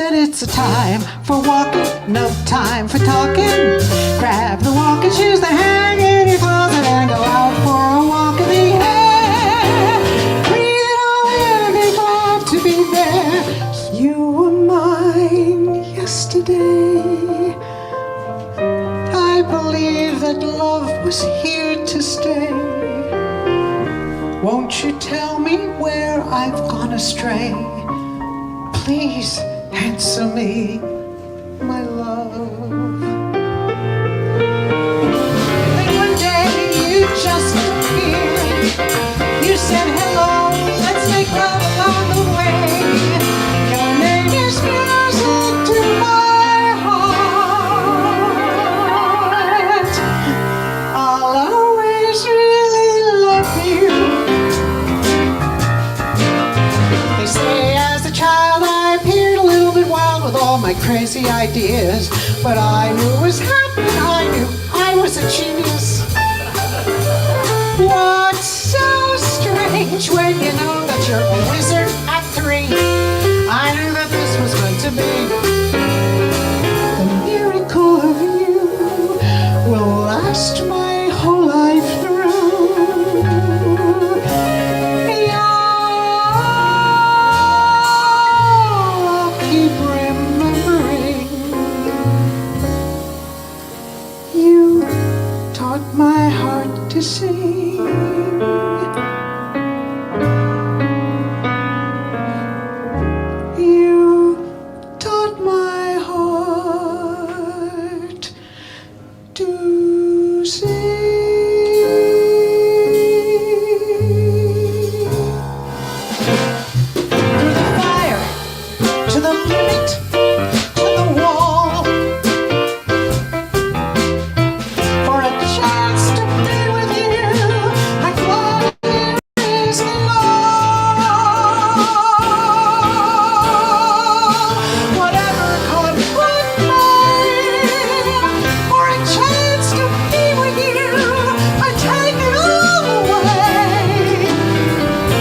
said it's a time for walking, no time for talking. Grab the walking shoes that hang in your closet and go out for a walk in the air. Breathe it all in and be glad to be there. You were mine yesterday. I believe that love was here to stay. Won't you tell me where I've gone astray? Please answer me, my love. Then one day you just appeared. You said hello, let's make love along the way. Your name is music to my heart. I'll always really love you. They say as a child I appeared a little bit wild with all my crazy ideas, but I knew it was happening. I knew I was a genius. What's so strange when you know that you're a wizard at 3? I knew that this was meant to be. The miracle of you will last my whole life through. I'll keep remembering. You taught my heart to sing. You taught my heart to sing. Through the fire, to the limit, to the wall, for a chance to be with you. I gladly risk it all. Whatever could remain, for a chance to be with you, I take it all away.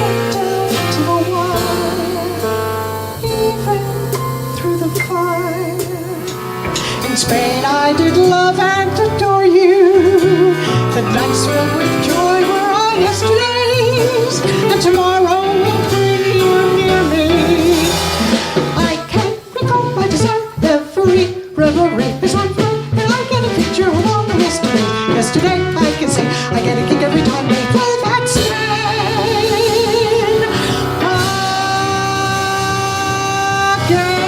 Put down to the wire, even through the fire. In Spain I did love and adore you. The nights filled with joy were all yesterdays, and tomorrow will bring you near me. I can't recall my desire, every reverie is on fire, and I get a picture of all the yesterdays. Yesterday I can say I get a kick every time they play that Spain again.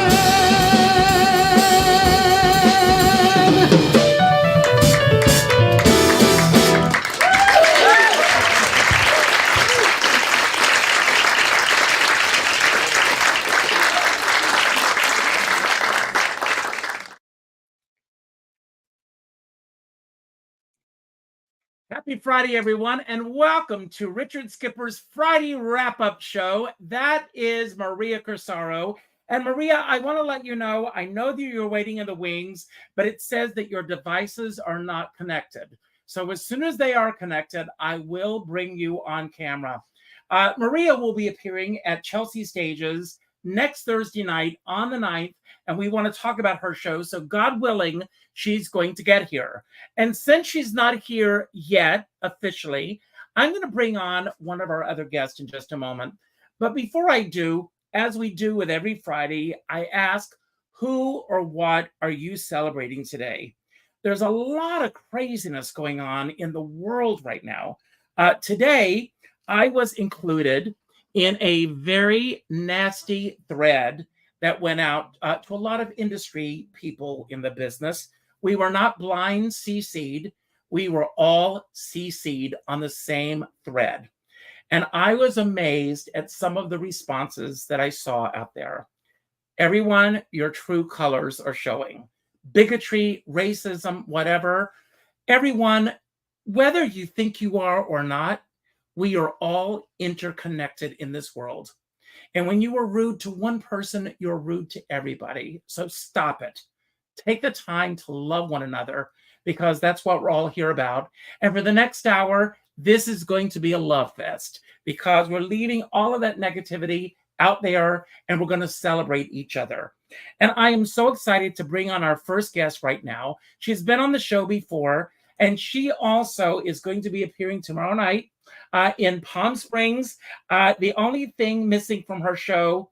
Happy Friday, everyone, and welcome to Richard Skipper's Friday wrap-up show. That is Maria Corsaro. And Maria, I want to let you know, I know that you're waiting in the wings, but it says that your devices are not connected. So as soon as they are connected, I will bring you on camera. Maria will be appearing at Chelsea Stages next Thursday night on the 9th, and we want to talk about her show. So God willing, she's going to get here. And since she's not here yet, officially, I'm going to bring on one of our other guests in just a moment. But before I do, as we do with every Friday, I ask, who or what are you celebrating today? There's a lot of craziness going on in the world right now. Today, I was included in a very nasty thread that went out to a lot of industry people in the business. We were not blind CC'd. We were all CC'd on the same thread. And I was amazed at some of the responses that I saw out there. Everyone, your true colors are showing. Bigotry, racism, whatever. Everyone, whether you think you are or not, we are all interconnected in this world. And when you are rude to one person, you're rude to everybody. So stop it. Take the time to love one another, because that's what we're all here about. And for the next hour, this is going to be a love fest, because we're leaving all of that negativity out there and we're going to celebrate each other. And I am so excited to bring on our first guest right now. She's been on the show before, and she also is going to be appearing tomorrow night in Palm Springs. The only thing missing from her show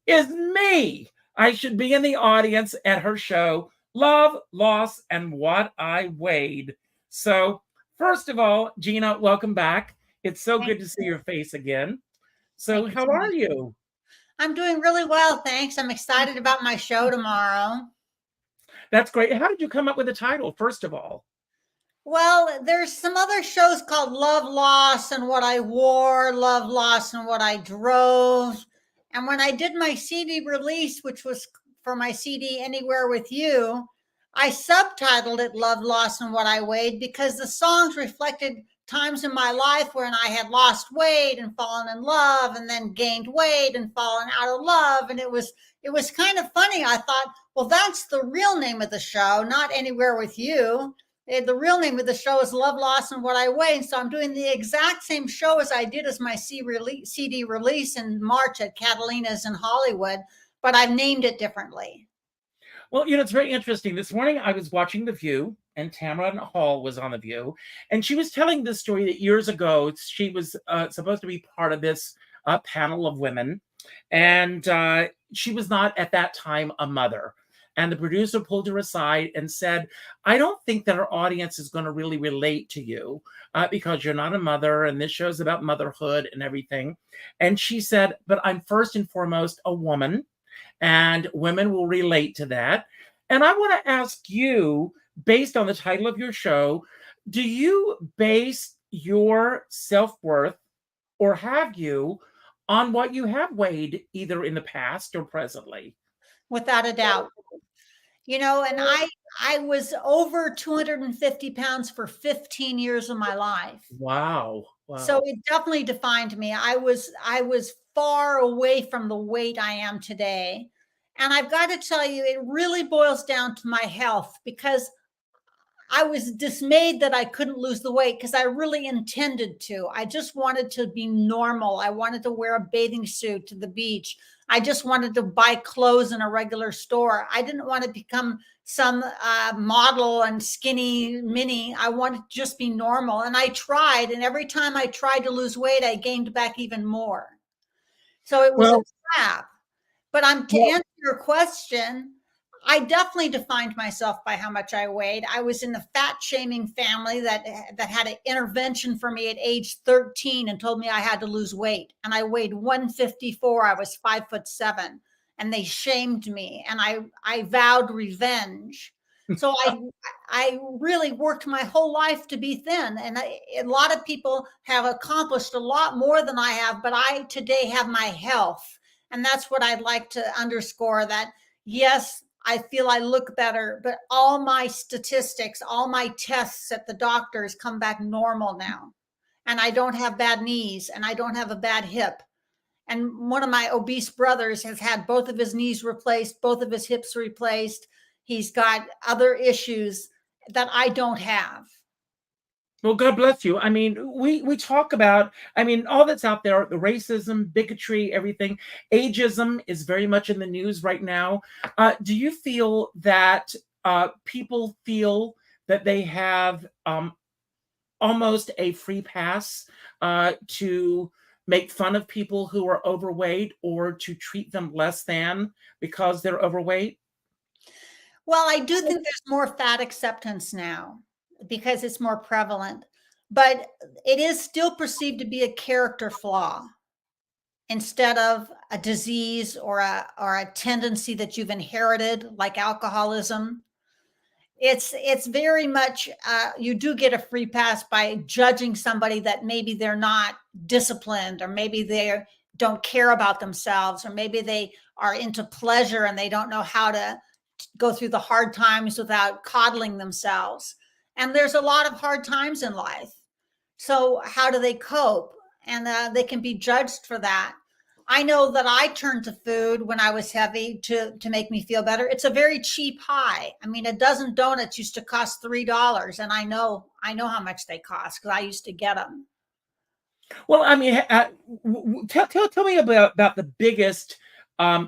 is me. I should be in the audience at her show, Love, Loss, and What I Weighed. So, first of all, Gina, welcome back. It's so Thank good to see you. your face again. So, Thank you how so are much. you? I'm doing really well, thanks. I'm excited about my show tomorrow. That's great. How did you come up with the title, first of all? Well, there's some other shows called Love, Loss, and What I Wore, Love, Loss, and What I Drove. And when I did my CD release, which was for my CD Anywhere With You, I subtitled it Love, Loss, and What I Weighed because the songs reflected times in my life when I had lost weight and fallen in love and then gained weight and fallen out of love. And it was kind of funny. I thought, well, that's the real name of the show, not Anywhere With You. The real name of the show is Love, Loss, and What I Weigh. And so I'm doing the exact same show as I did as my CD release in March at Catalina's in Hollywood, but I've named it differently. Well, it's very interesting. This morning I was watching The View, and Tamara Hall was on The View, and she was telling this story that years ago she was supposed to be part of this panel of women, and she was not at that time a mother. And the producer pulled her aside and said, I don't think that our audience is going to really relate to you because you're not a mother, and this show's about motherhood and everything. And she said, but I'm first and foremost a woman, and women will relate to that. And I want to ask you, based on the title of your show, do you base your self-worth, or have you, on what you have weighed either in the past or presently? Without a doubt. And I was over 250 pounds for 15 years of my life. Wow. So it definitely defined me. I was far away from the weight I am today. And I've got to tell you, it really boils down to my health because I was dismayed that I couldn't lose the weight because I really intended to. I just wanted to be normal. I wanted to wear a bathing suit to the beach. I just wanted to buy clothes in a regular store. I didn't want to become some model and skinny mini. I wanted to just be normal. And I tried. And every time I tried to lose weight, I gained back even more. So it was a trap. But to answer your question, I definitely defined myself by how much I weighed. I was in the fat shaming family that had an intervention for me at age 13 and told me I had to lose weight. And I weighed 154. I was 5'7", and they shamed me. And I vowed revenge. So I really worked my whole life to be thin. And a lot of people have accomplished a lot more than I have, but I today have my health. And that's what I'd like to underscore, that yes, I feel I look better, but all my statistics, all my tests at the doctors come back normal now. And I don't have bad knees and I don't have a bad hip. And one of my obese brothers has had both of his knees replaced, both of his hips replaced. He's got other issues that I don't have. Well, God bless you. I mean, we talk about, all that's out there, the racism, bigotry, everything. Ageism is very much in the news right now. Do you feel that people feel that they have almost a free pass to make fun of people who are overweight, or to treat them less than because they're overweight? Well, I do think there's more fat acceptance now because it's more prevalent, but it is still perceived to be a character flaw instead of a disease or a tendency that you've inherited, like alcoholism. It's very much you do get a free pass by judging somebody that maybe they're not disciplined, or maybe they don't care about themselves, or maybe they are into pleasure and they don't know how to go through the hard times without coddling themselves. And there's a lot of hard times in life. So how do they cope? And they can be judged for that. I know that I turned to food when I was heavy to make me feel better. It's a very cheap high. I mean, a dozen donuts used to cost $3, and I know how much they cost because I used to get them. Well, tell me about the biggest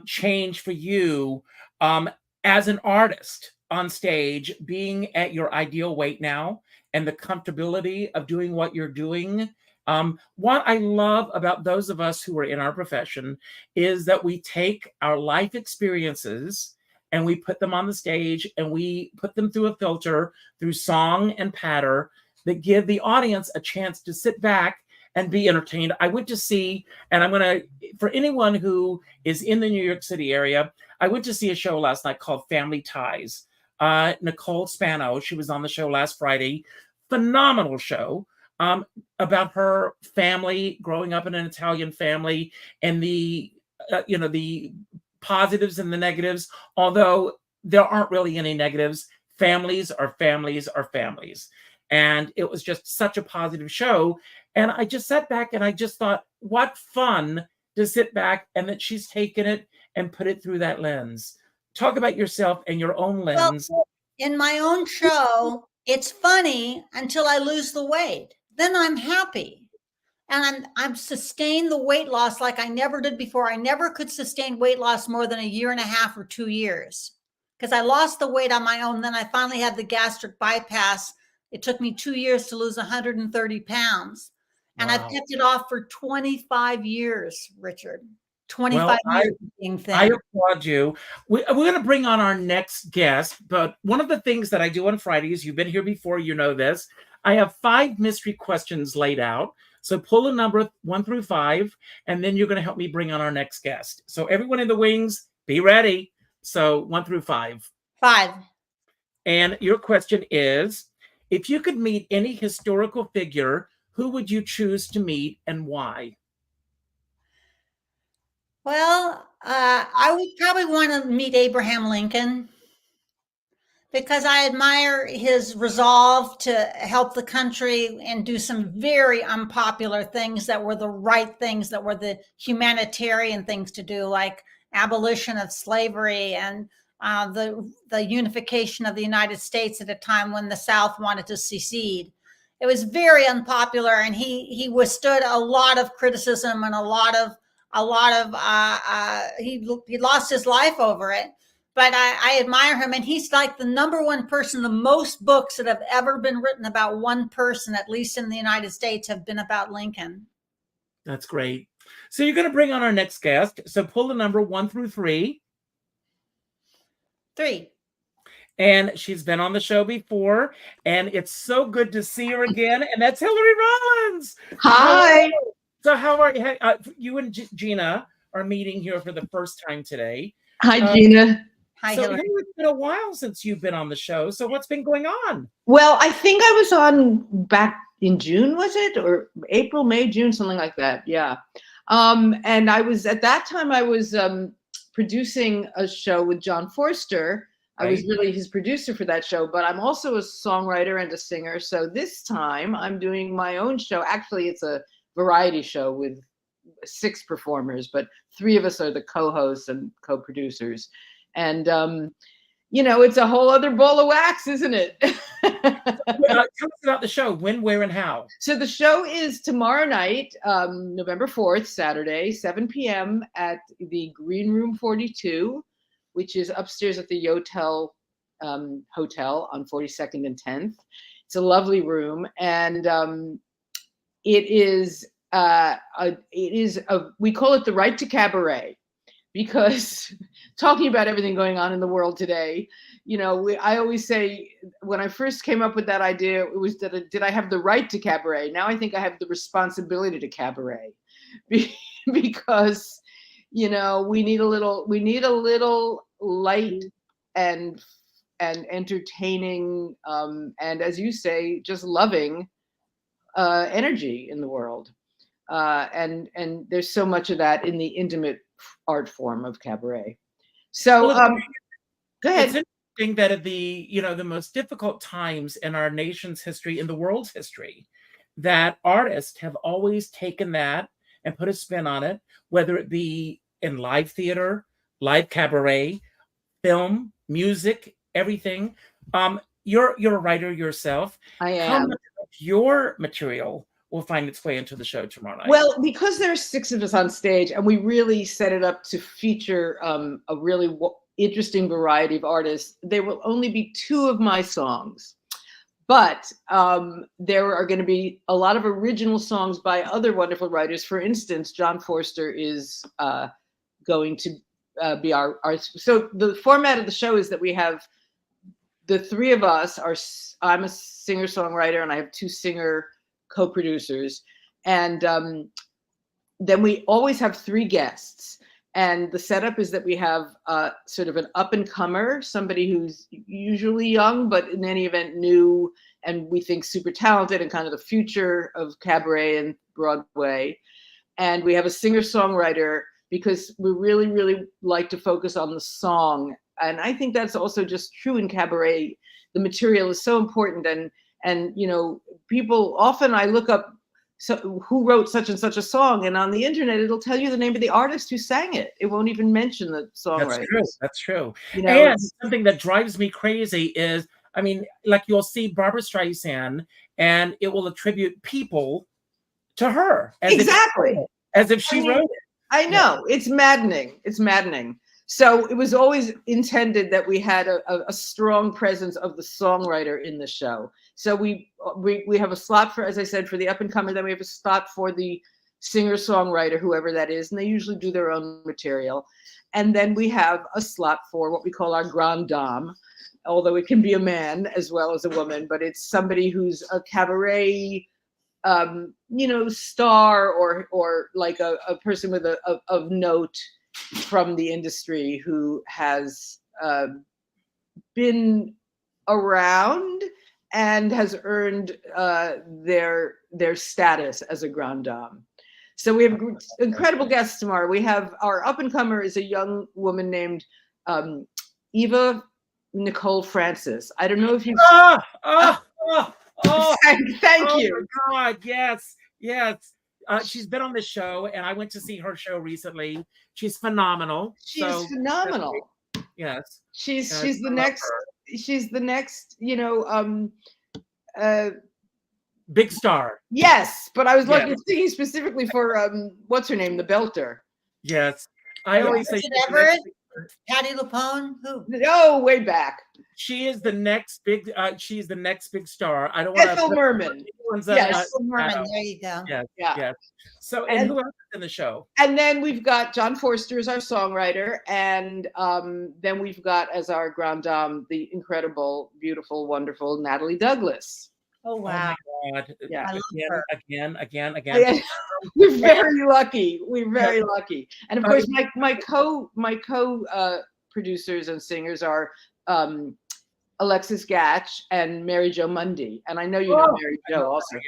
change for you As an artist on stage, being at your ideal weight now and the comfortability of doing what you're doing. What I love about those of us who are in our profession is that we take our life experiences and we put them on the stage and we put them through a filter, through song and patter, that give the audience a chance to sit back and be entertained. I went to see, and I'm going to, for anyone who is in the New York City area, I went to see a show last night called Family Ties. Nicole Spano, she was on the show last Friday. Phenomenal show about her family, growing up in an Italian family, and the positives and the negatives, although there aren't really any negatives. Families are families are families. And it was just such a positive show. And I just sat back and I just thought, what fun to sit back and that she's taken it and put it through that lens. Talk about yourself and your own lens. Well, in my own show, it's funny until I lose the weight. Then I'm happy. And I'm sustained the weight loss like I never did before. I never could sustain weight loss more than 1.5 years or 2 years because I lost the weight on my own. Then I finally had the gastric bypass. It took me 2 years to lose 130 pounds. And Wow. I've kept it off for 25 years, Richard. 25 years being thin. I applaud you. We're going to bring on our next guest, but one of the things that I do on Fridays, you've been here before, you know this, I have 5 mystery questions laid out. So pull a number 1 through 5, and then you're going to help me bring on our next guest. So everyone in the wings, be ready. So 1 through 5. 5. And your question is, if you could meet any historical figure, who would you choose to meet and why? Well, I would probably want to meet Abraham Lincoln because I admire his resolve to help the country and do some very unpopular things that were the right things, that were the humanitarian things to do, like abolition of slavery and the unification of the United States at a time when the South wanted to secede. It was very unpopular, and he withstood a lot of criticism and he lost his life over it. But I admire him, and he's like the #1 person. The most books that have ever been written about one person, at least in the United States, have been about Lincoln. That's great. So you're going to bring on our next guest. So pull the number 1 through 3. 3. And she's been on the show before, and it's so good to see her again. And that's Hillary Rollins. Hi. So how are you? You and Gina are meeting here for the first time today. Hi, Gina. Hi, So Hillary. it's been a while since you've been on the show. So what's been going on? Well, I think I was on back in June, was it? Or April, May, June, something like that. Yeah. And I was, at that time, I was producing a show with John Forster. I was really his producer for that show, but I'm also a songwriter and a singer. So this time I'm doing my own show. Actually, it's a variety show with 6 performers, but 3 of us are the co-hosts and co-producers. And, it's a whole other ball of wax, isn't it? Tell us about the show. When, where, and how. So the show is tomorrow night, November 4th, Saturday, 7 p.m. at the Green Room 42, which is upstairs at the Yotel Hotel on 42nd and 10th. It's a lovely room, and it is we call it the right to cabaret, because talking about everything going on in the world today, I always say, when I first came up with that idea, it was that did I have the right to cabaret? Now I think I have the responsibility to cabaret, because we need a little light and entertaining, and as you say, just loving energy in the world. And there's so much of that in the intimate art form of cabaret. So go ahead. It's interesting that at the most difficult times in our nation's history, in the world's history, that artists have always taken that and put a spin on it, whether it be in live theater, live cabaret, film, music, everything. You're a writer yourself. I am. How much of your material will find its way into the show tomorrow night? Well, because there's 6 of us on stage, and we really set it up to feature a really interesting variety of artists. There will only be 2 of my songs, but there are going to be a lot of original songs by other wonderful writers. For instance, John Forster is going to be our. So the format of the show is that we have the 3 of us are. I'm a singer-songwriter, and I have 2 singer co-producers, and then we always have 3 guests. And the setup is that we have sort of an up-and-comer, somebody who's usually young, but in any event new, and we think super talented and kind of the future of cabaret and Broadway. And we have a singer-songwriter, because we really, really like to focus on the song. And I think that's also just true in cabaret. The material is so important. And you know, people often, I look up who wrote such and such a song, and on the internet it'll tell you the name of the artist who sang it. It won't even mention the songwriter. That's true. That's true. You know, and something that drives me crazy is, I mean, like you'll see Barbara Streisand, and it will attribute people to her exactly as if she wrote it. I know, it's maddening. It's maddening. So it was always intended that we had a strong presence of the songwriter in the show. So we have a slot for, as I said, for the up and comer. Then we have a slot for the singer-songwriter, whoever that is, and they usually do their own material. And then we have a slot for what we call our grande dame, although it can be a man as well as a woman, but it's somebody who's a cabaret, you know, star, or like a person with of note from the industry who has been around and has earned their status as a grande dame. So we have incredible guests tomorrow. We have our up-and-comer is a young woman named Eva Nicole Francis. I don't know if you've... Thank you. Oh my God, yes, yes. She's been on the show, and I went to see her show recently. She's phenomenal. She's phenomenal. Yes. She's the next. She's the next. You know, big star. Yes, but I was thinking specifically for what's her name, the belter. Yes, I always say. Patti LuPone? Who? No, way back. She is the next big. She's the next big star. I don't want to. Ethel Merman. Yes, Ethel Merman. There you go. Yes, yeah. Yes. So, and who else is in the show? And then we've got John Forster as our songwriter, and then we've got as our grande dame the incredible, beautiful, wonderful Natalie Douglas. Oh wow! Oh my God! Yeah, Again. We're very lucky. We're very lucky. And of course, my co producers and singers are Alexis Gatch and Mary Jo Mundy. And I know you know Mary Jo also.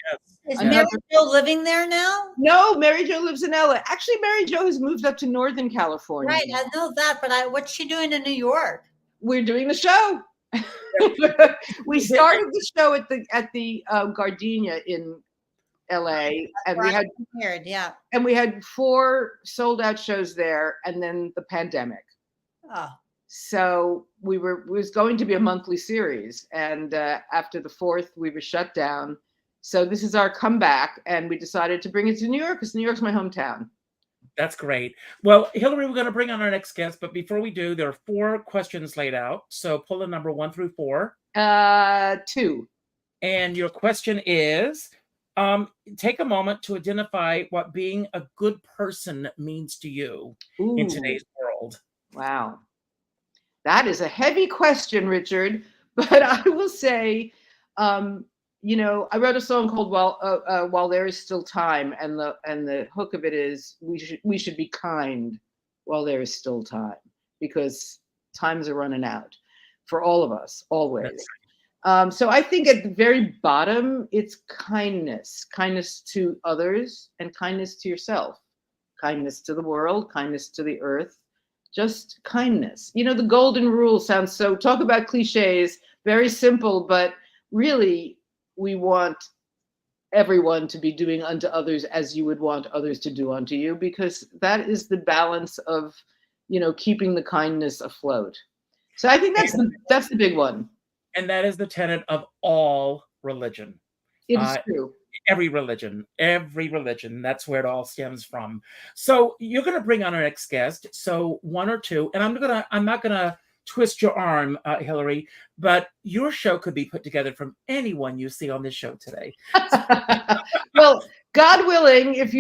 Is Mary Jo living there now? No, Mary Jo lives in LA. Actually, Mary Jo has moved up to Northern California. Right, I know that, but what's she doing in New York? We're doing the show. We started the show at the Gardenia in LA, and we had 4 sold out shows there, and then the pandemic. Oh. So it was going to be a monthly series, and after the 4th, we were shut down. So this is our comeback, and we decided to bring it to New York because New York's my hometown. That's great. Well, Hillary, we're going to bring on our next guest, but before we do, there are 4 questions laid out. So pull the number 1 through 4. 2. And your question is, take a moment to identify what being a good person means to you in today's world. Wow. That is a heavy question, Richard, but I will say, you know, I wrote a song called "While There Is Still Time," and the hook of it is we should be kind while there is still time, because times are running out for all of us, always. So I think at the very bottom, it's kindness to others and kindness to yourself, kindness to the world, kindness to the earth, just kindness. You know, the golden rule sounds so, talk about cliches, very simple, but really, we want everyone to be doing unto others as you would want others to do unto you, because that is the balance of, you know, keeping the kindness afloat. So I think that's the big one. And that is the tenet of all religion. It is true. every religion, that's where it all stems from. So you're going to bring on our next guest. So one or two, and I'm not going to twist your arm, Hillary, but your show could be put together from anyone you see on this show today. Well, God willing, if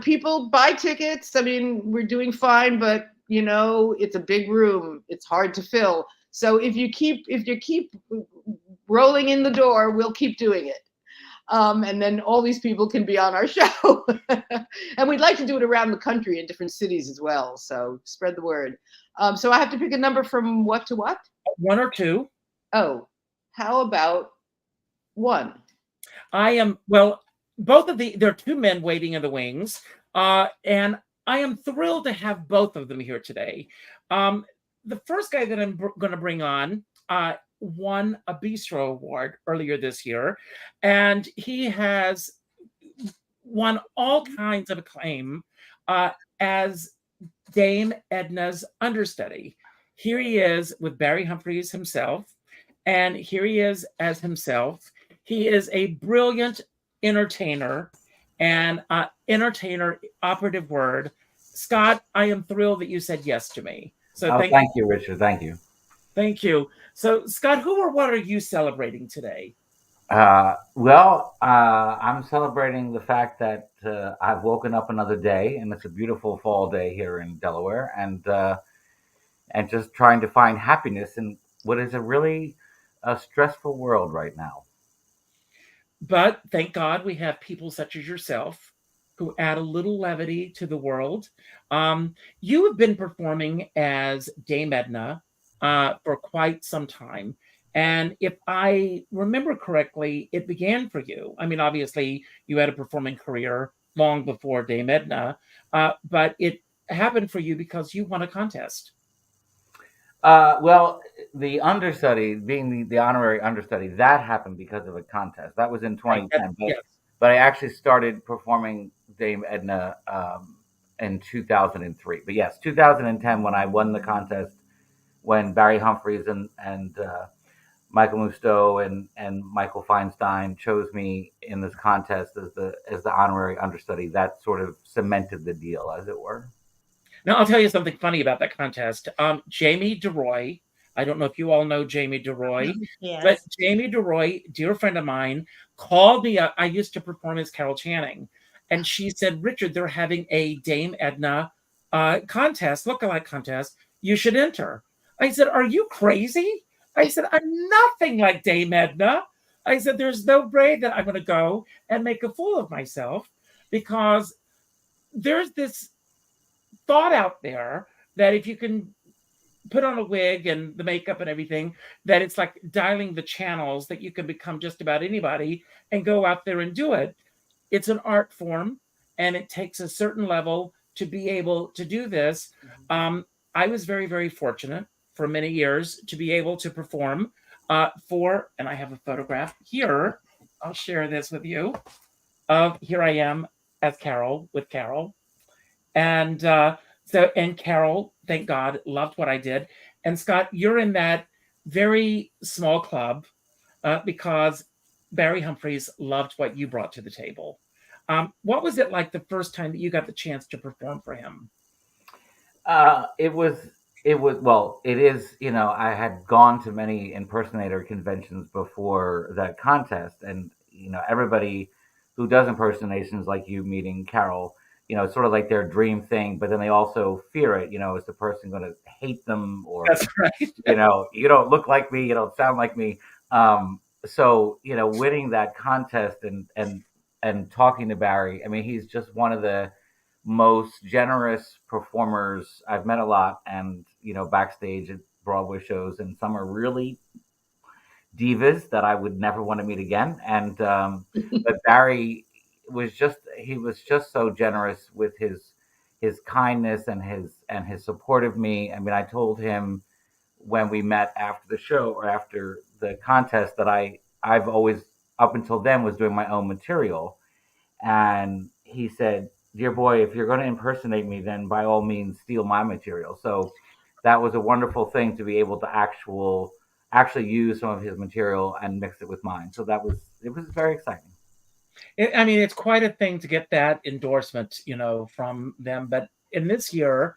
people buy tickets, I mean, we're doing fine, but it's a big room. It's hard to fill. So if you keep rolling in the door, we'll keep doing it. And then all these people can be on our show. And we'd like to do it around the country in different cities as well. So spread the word. So I have to pick a number from what to what? One or two. Oh, how about one? There are two men waiting in the wings. And I am thrilled to have both of them here today. The first guy that I'm going to bring on won a Bistro Award earlier this year, and he has won all kinds of acclaim as Dame Edna's understudy. Here he is with Barry Humphries himself, and here he is as himself. He is a brilliant entertainer, and entertainer, operative word. Scott, I am thrilled that you said yes to me. So thank you, Richard. Thank you. Thank you. So, Scott, who or what are you celebrating today? I'm celebrating the fact that I've woken up another day, and it's a beautiful fall day here in Delaware, and just trying to find happiness in what is a really stressful world right now. But thank God we have people such as yourself who add a little levity to the world. You have been performing as Dame Edna for quite some time. And if I remember correctly, it began for you. I mean, obviously, you had a performing career long before Dame Edna, but it happened for you because you won a contest. Well, the understudy, being the honorary understudy, that happened because of a contest. That was in 2010. Yes. But I actually started performing Dame Edna in 2003. But yes, 2010 when I won the contest, when Barry Humphries and Michael Musto and Michael Feinstein chose me in this contest as the honorary understudy. That sort of cemented the deal, as it were. Now, I'll tell you something funny about that contest. Jamie DeRoy, I don't know if you all know Jamie DeRoy, Yes. but Jamie DeRoy, dear friend of mine, called me up. I used to perform as Carol Channing. And she said, Richard, they're having a Dame Edna contest, lookalike contest. You should enter. I said, are you crazy? I said, I'm nothing like Dame Edna. I said, there's no way that I'm going to go and make a fool of myself, because there's this thought out there that if you can put on a wig and the makeup and everything, that it's like dialing the channels, that you can become just about anybody and go out there and do it. It's an art form, and it takes a certain level to be able to do this. I was very, very fortunate for many years to be able to perform and I have a photograph here. I'll share this with you. Here I am as Carol, with Carol. And Carol, thank God, loved what I did. And Scott, you're in that very small club because Barry Humphries loved what you brought to the table. What was it like the first time that you got the chance to perform for him? It is, I had gone to many impersonator conventions before that contest, and, everybody who does impersonations, like you meeting Carol, it's sort of like their dream thing, but then they also fear it, is the person going to hate them, or, That's right. You don't look like me, you don't sound like me. So, winning that contest and talking to Barry, I mean, he's just one of the most generous performers I've met a lot, and backstage at Broadway shows, and some are really divas that I would never want to meet again. And but Barry was just so generous with his kindness and his support of me. I mean, I told him when we met after the show or after the contest that I've always up until then was doing my own material, and he said, dear boy, if you're going to impersonate me, then by all means steal my material. So that was a wonderful thing to be able to actually use some of his material and mix it with mine. So it was very exciting. I mean, it's quite a thing to get that endorsement, from them. But in this year,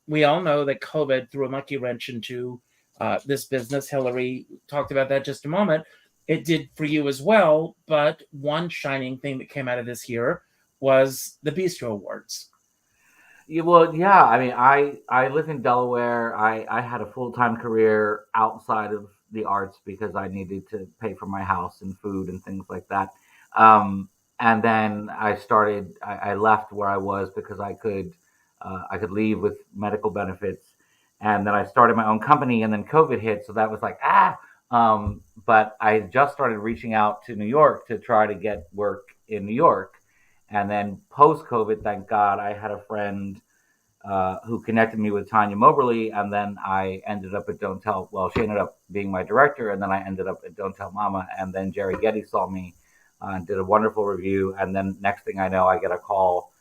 we all know that COVID threw a monkey wrench into this business. Hillary talked about that just a moment. It did for you as well. But one shining thing that came out of this year was the Bistro Awards. Yeah, well, yeah. I mean, I live in Delaware. I had a full-time career outside of the arts because I needed to pay for my house and food and things like that. Um, and then I left where I was because I could leave with medical benefits. And then I started my own company, and then COVID hit, so that was like But I just started reaching out to New York to try to get work in New York. And then post COVID, thank God, I had a friend who connected me with Tanya Moberly, and then I ended up at Don't Tell. Well, she ended up being my director, and then I ended up at Don't Tell Mama, and then Jerry Getty saw me and did a wonderful review, and then next thing I know, I get a call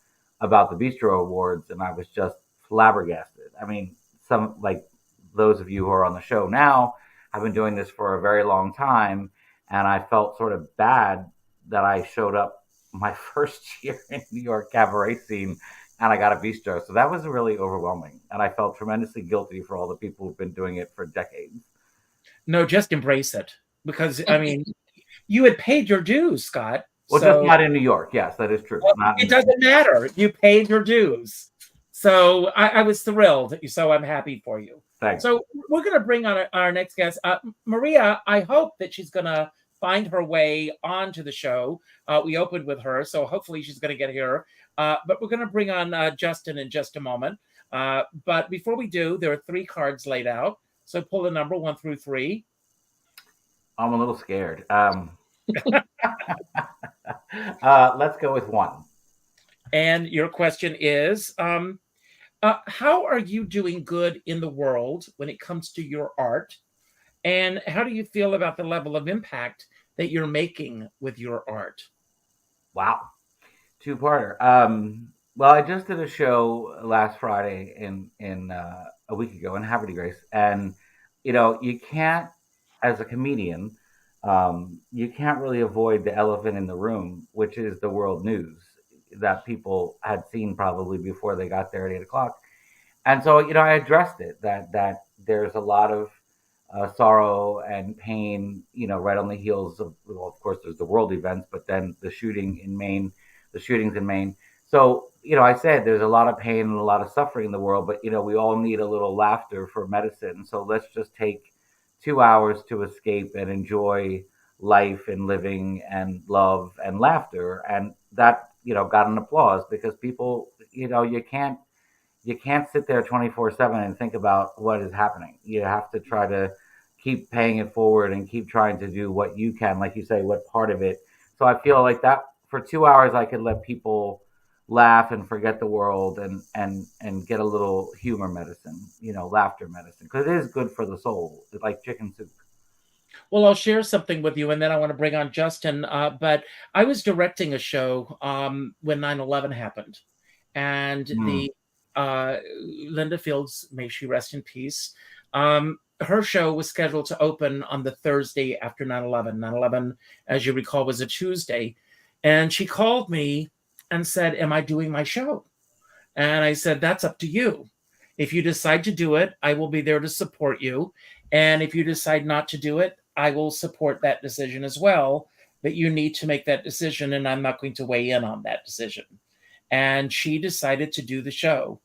about the Bistro Awards, and I was just flabbergasted. I mean, some like those of you who are on the show now have been doing this for a very long time, and I felt sort of bad that I showed up my first year in New York cabaret scene and I got a bistro. So that was really overwhelming. And I felt tremendously guilty for all the people who've been doing it for decades. No, just embrace it. Because, I mean, you had paid your dues, Scott. Well, just So not in New York. Yes, that is true. it doesn't matter. You paid your dues. So I was thrilled. So I'm happy for you. Thanks. So we're going to bring on our next guest. Maria, I hope that she's going to find her way onto the show. We opened with her, so hopefully she's going to get here. But we're going to bring on Justin in just a moment. But before we do, there are 3 cards laid out. So pull the number 1 through 3. I'm a little scared. Let's go with 1. And your question is, how are you doing good in the world when it comes to your art? And how do you feel about the level of impact that you're making with your art? Wow. 2-parter. Well, I just did a show last Friday in a week ago in Haverty Grace, and you can't, as a comedian, you can't really avoid the elephant in the room, which is the world news that people had seen probably before they got there at 8 o'clock. And so, I addressed it that there's a lot of sorrow and pain, right on the heels of, well, of course, there's the world events, but then the shootings in Maine. So, I said there's a lot of pain and a lot of suffering in the world, but, we all need a little laughter for medicine. So let's just take 2 hours to escape and enjoy life and living and love and laughter. And that, got an applause because people, you can't sit there 24/7 and think about what is happening. You have to try to keep paying it forward and keep trying to do what you can, like you say, what part of it. So I feel like that for 2 hours, I could let people laugh and forget the world and get a little humor medicine, laughter medicine, because it is good for the soul. It's like chicken soup. Well, I'll share something with you, and then I want to bring on Justin. But I was directing a show when 9/11 happened, and the Linda Fields, may she rest in peace. Her show was scheduled to open on the Thursday after 9/11. 9/11, as you recall, was a Tuesday. And she called me and said, am I doing my show? And I said, that's up to you. If you decide to do it, I will be there to support you. And if you decide not to do it, I will support that decision as well. But you need to make that decision, and I'm not going to weigh in on that decision. And she decided to do the show.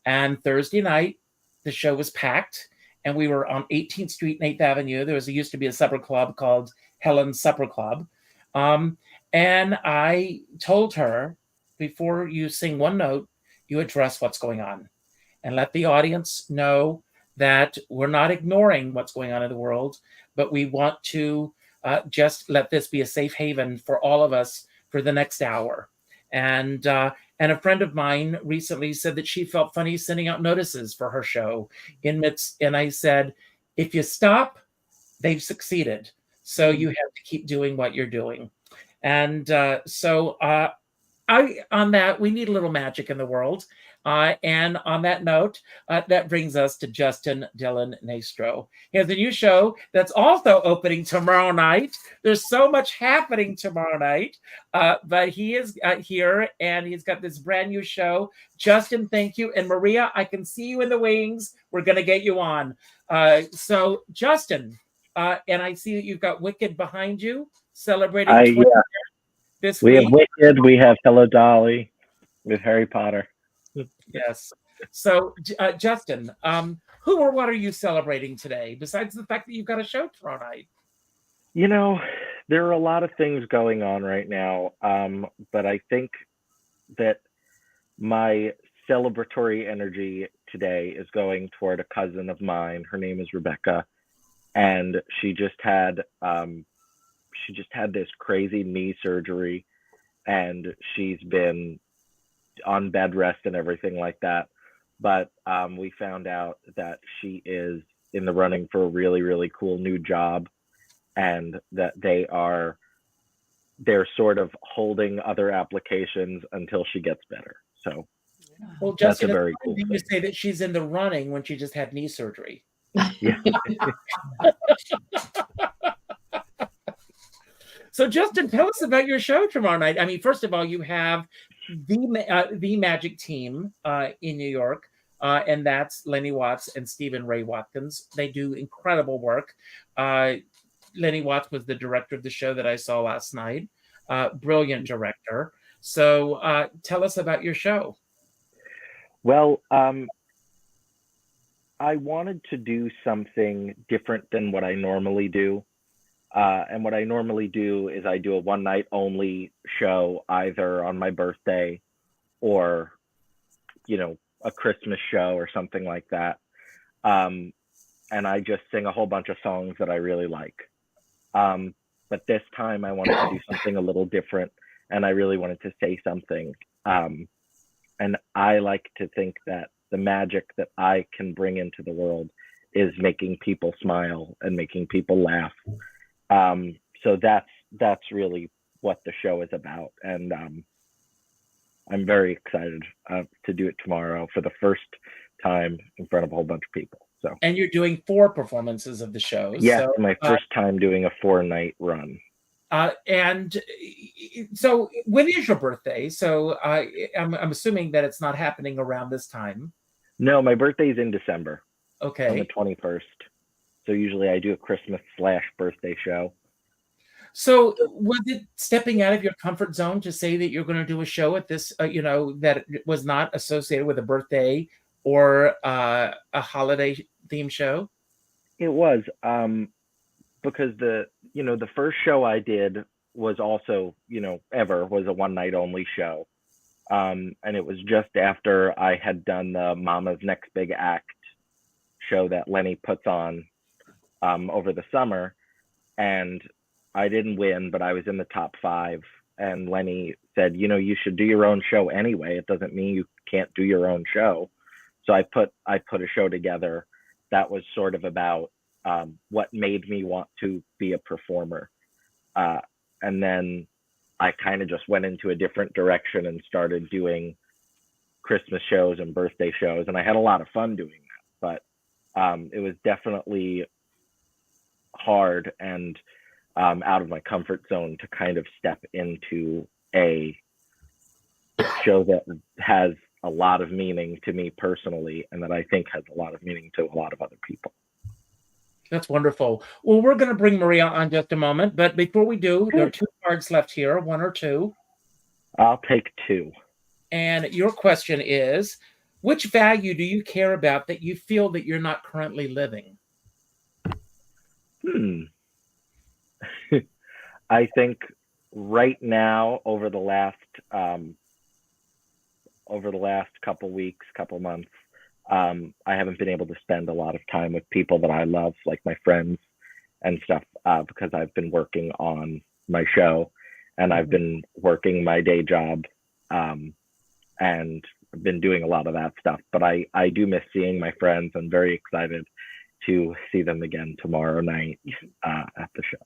And Thursday night, the show was packed, and we were on 18th Street and 8th Avenue. There used to be a supper club called Helen's Supper Club. And I told her, before you sing one note, you address what's going on and let the audience know that we're not ignoring what's going on in the world, but we want to just let this be a safe haven for all of us for the next hour. And a friend of mine recently said that she felt funny sending out notices for her show and I said, if you stop, they've succeeded. So you have to keep doing what you're doing. And on that, we need a little magic in the world. And on that note, that brings us to Justin Dylan Nastro. He has a new show that's also opening tomorrow night. There's so much happening tomorrow night, but he is here and he's got this brand new show. Justin, thank you. And Maria, I can see you in the wings. We're going to get you on. So Justin, and I see that you've got Wicked behind you, celebrating 20 this we week. have Wicked, we have Hello Dolly, with Harry Potter. Yes. So, Justin, who or what are you celebrating today, besides the fact that you've got a show tomorrow night? You know, there are a lot of things going on right now, but I think that my celebratory energy today is going toward a cousin of mine. Her name is Rebecca, and she just had this crazy knee surgery, and she's been on bed rest and everything like that. But we found out that she is in the running for a really, really cool new job, and that they're sort of holding other applications until she gets better. So Well, that's Justin, a very cool you thing. say that she's in the running when she just had knee surgery. Yeah. So, Justin, tell us about your show tomorrow night. I mean, first of all, you have the Magic Team in New York, and that's Lenny Watts and Stephen Ray Watkins. They do incredible work. Lenny Watts was the director of the show that I saw last night. Brilliant director. So, tell us about your show. Well, I wanted to do something different than what I normally do. And what I normally do is I do a one night only show, either on my birthday or, a Christmas show or something like that. And I just sing a whole bunch of songs that I really like. But this time I wanted to do something a little different, and I really wanted to say something. And I like to think that the magic that I can bring into the world is making people smile and making people laugh. So that's really what the show is about. And I'm very excited to do it tomorrow for the first time in front of a whole bunch of people. So. And you're doing 4 performances of the show. Yeah, so, my first time doing a 4-night run. And so when is your birthday? So I'm assuming that it's not happening around this time. No, my birthday's in December. Okay. On the 21st. So usually I do a Christmas/birthday show. So was it stepping out of your comfort zone to say that you're going to do a show at this, that was not associated with a birthday or a holiday theme show? It was, because the first show I did was also, was a one night only show. And it was just after I had done the Mama's Next Big Act show that Lenny puts on over the summer. And I didn't win, but I was in the top 5. And Lenny said, you should do your own show anyway. It doesn't mean you can't do your own show. So I put a show together that was sort of about what made me want to be a performer. And then I kind of just went into a different direction and started doing Christmas shows and birthday shows. And I had a lot of fun doing that, but it was definitely hard and out of my comfort zone to kind of step into a show that has a lot of meaning to me personally, and that I think has a lot of meaning to a lot of other people. That's wonderful. Well, we're going to bring Maria on just a moment, but before we do, there are 2 cards left here, 1 or 2. I'll take 2. And your question is, which value do you care about that you feel that you're not currently living? I think right now, over the last couple weeks, couple months, I haven't been able to spend a lot of time with people that I love, like my friends and stuff, because I've been working on my show, and I've been working my day job, and I've been doing a lot of that stuff. But I do miss seeing my friends. I'm very excited to see them again tomorrow night at the show.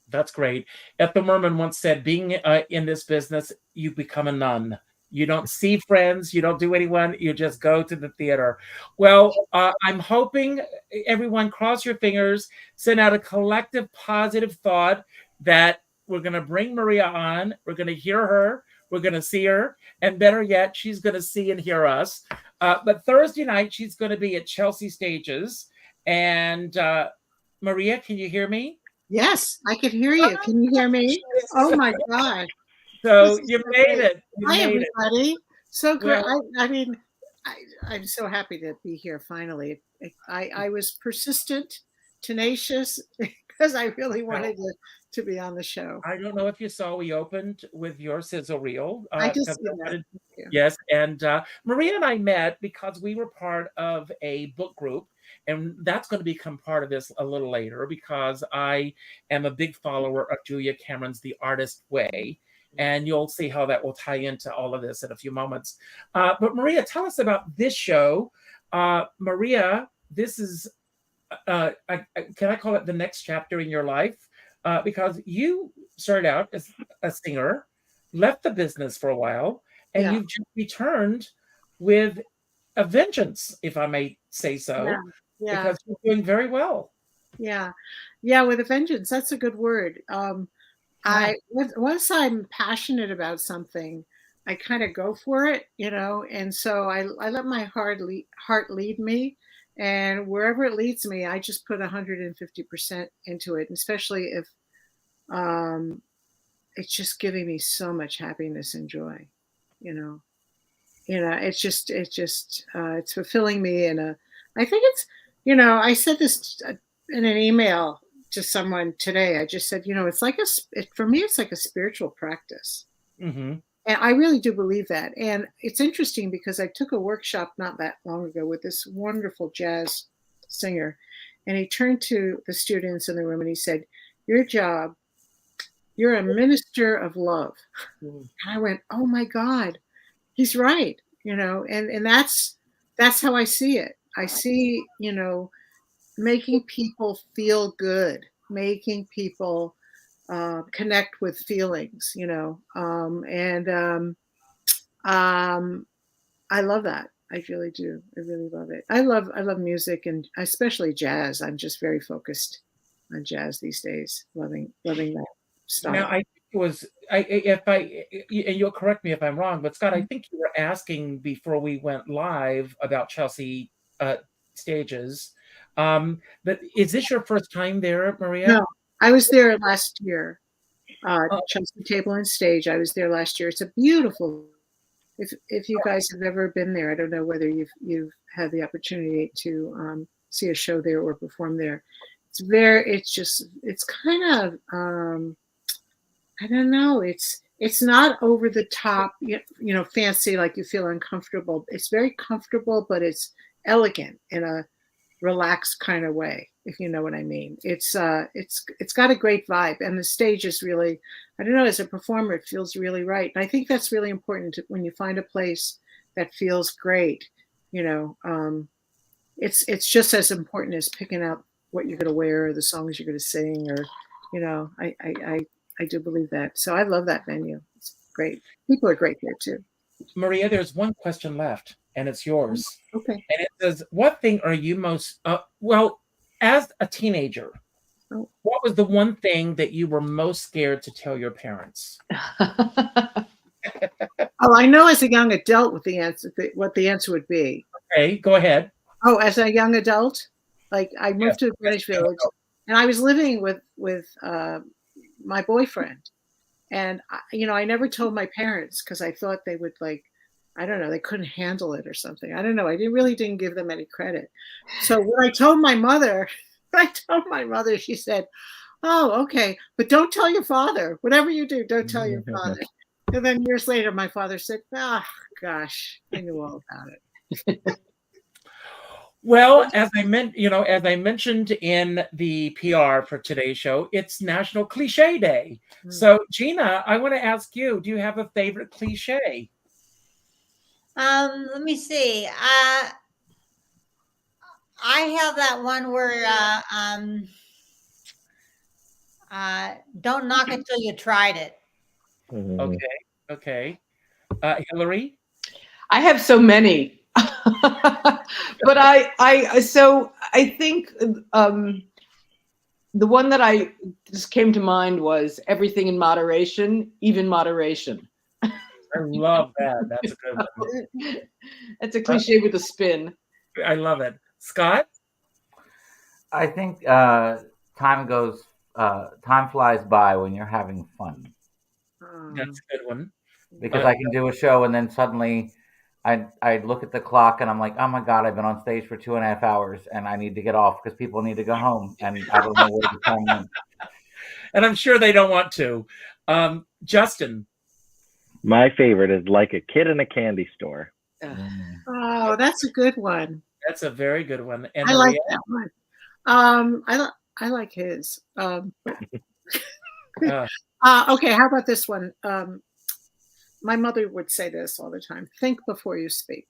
That's great. Ethel Merman once said, being in this business, you become a nun. You don't see friends. You don't do anyone. You just go to the theater. Well, I'm hoping everyone cross your fingers, send out a collective positive thought that we're going to bring Maria on. We're going to hear her. We're going to see her. And better yet, she's going to see and hear us. But Thursday night, she's going to be at Chelsea Stages. And Maria, can you hear me? Yes, I can hear you. Can you hear me? Oh my God. So This is you so made great. it. You Hi, made it. everybody. So great. Well, I mean, I'm so happy to be here finally. I was persistent, tenacious, because I really wanted to be on the show. I don't know if you saw, we opened with your sizzle reel. I just 'Cause see I that. wanted- Thank you. yes, and Maria and I met because we were part of a book group, and that's going to become part of this a little later because I am a big follower of Julia Cameron's The Artist Way, and you'll see how that will tie into all of this in a few moments. But Maria, tell us about this show. Maria, this is, can I call it the next chapter in your life? Because you started out as a singer, left the business for a while, and Yeah, you've just returned with a vengeance, if I may say so, yeah, yeah, because you're doing very well. yeah, yeah. With a vengeance, that's a good word. Yeah. Once I'm passionate about something, I kind of go for it, and so I let my heart lead me, and wherever it leads me, I just put 150% into it, especially if um, it's just giving me so much happiness and joy, you know. It's fulfilling me, and I think I said this in an email to someone today. I just said, it's like for me, it's like a spiritual practice. Mm-hmm. And I really do believe that. And it's interesting because I took a workshop not that long ago with this wonderful jazz singer. And he turned to the students in the room and he said, your job, you're a minister of love. And I went, oh my God, he's right. And that's how I see it. I see, making people feel good, making people connect with feelings, and I love that. I really do. I really love it. I love music and especially jazz. I'm just very focused on jazz these days. Loving that Now, style. I think it was, if I, and you'll correct me if I'm wrong, but Scott, I think you were asking before we went live about Chelsea Stages. But is this your first time there, Maria? No, I was there last year. Oh, Chelsea Table and Stage. I was there last year. It's a beautiful. If you guys have ever been there, I don't know whether you've had the opportunity to see a show there or perform there. It's kind of I don't know. It's not over the top, fancy like you feel uncomfortable. It's very comfortable, but it's elegant in a relaxed kind of way, if you know what I mean. It's got a great vibe, and the stage is really, I don't know, as a performer, it feels really right. And I think that's really important when you find a place that feels great. It's just as important as picking out what you're going to wear or the songs you're going to sing, or I do believe that. So I love that venue. It's great. People are great there too. Maria, there's one question left, and it's yours. Okay. And it says, what thing are you most, well, as a teenager, Oh. what was the one thing that you were most scared to tell your parents? Oh, I know as a young adult what the answer would be. Okay, go ahead. Oh, as a young adult, like I moved to Greenwich Village, and I was living with my boyfriend, and I never told my parents because I thought they would I don't know, they couldn't handle it or something. I don't know. I didn't give them any credit. So when I told my mother, she said, "Oh, okay, but don't tell your father. Whatever you do, don't tell your father." And then years later, my father said, "Ah, gosh, I knew all about it." Well, as I mentioned in the PR for today's show, it's National Cliche Day. So, Gina, I want to ask you: do you have a favorite cliche? Let me see. I have that one where don't knock it till you tried it. Okay. Hillary? I have so many, but I think the one that I just came to mind was everything in moderation, even moderation. I love that. That's a good one. That's a cliche with a spin. I love it. Scott? I think time flies by when you're having fun, That's a good one. because I can do a show and then suddenly I look at the clock and I'm like, oh my God, I've been on stage for 2.5 hours and I need to get off because people need to go home and I don't know where the time went. And I'm sure they don't want to. Justin? My favorite is Like a Kid in a Candy Store. Oh, that's a good one. That's a very good one. And I like Maria? that one. I like his. Okay, how about this one? My mother would say this all the time: think before you speak.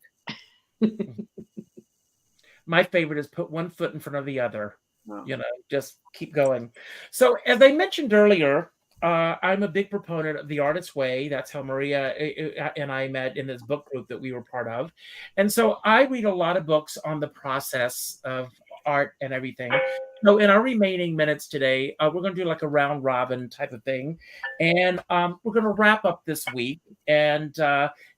My favorite is put one foot in front of the other. Oh. Just keep going. So as I mentioned earlier, I'm a big proponent of the artist's way. That's how Maria and I met in this book group that we were part of. And so I read a lot of books on the process of art and everything. So in our remaining minutes today, we're going to do like a round robin type of thing. And we're going to wrap up this week. And